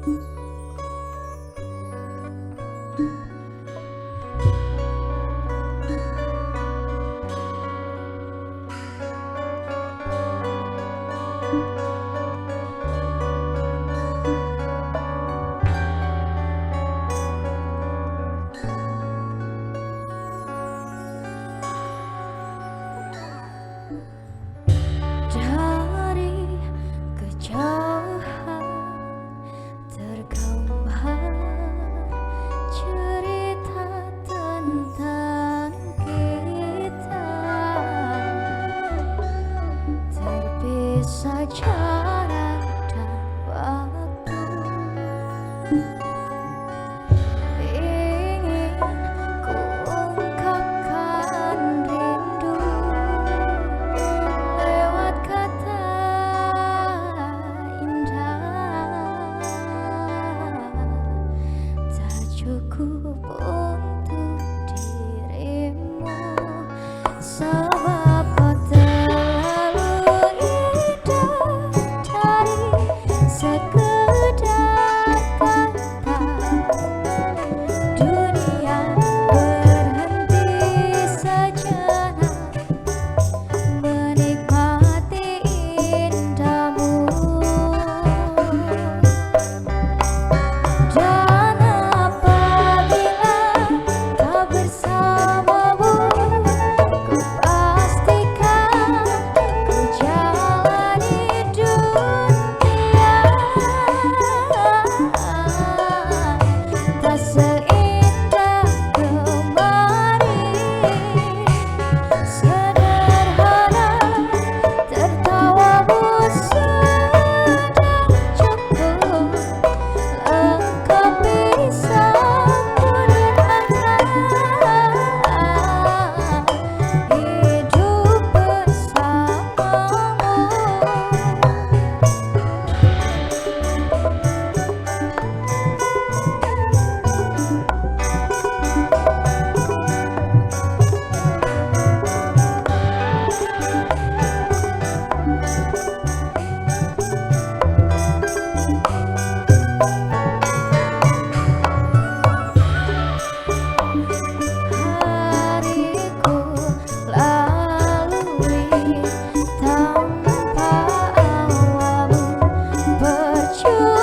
Dari kejauhan tergambar cerita tentang kita, terpisah jarak dan waktu. Ingin ku ungkapkan rindu lewat kata indah, tak cukup untuk dirimu, sebab kau terlalu indah dari sekedar kata. Dunia berhenti sejenak menikmati indahmu, dan apabila kau bersamamu, ku pastikan ku jalani dunia tak seindah kemarin. Sederhana tertawamu sudah cukup lengkapi sempurna hidup bersamamu. Hariku lalui tanpa awalmu, percuma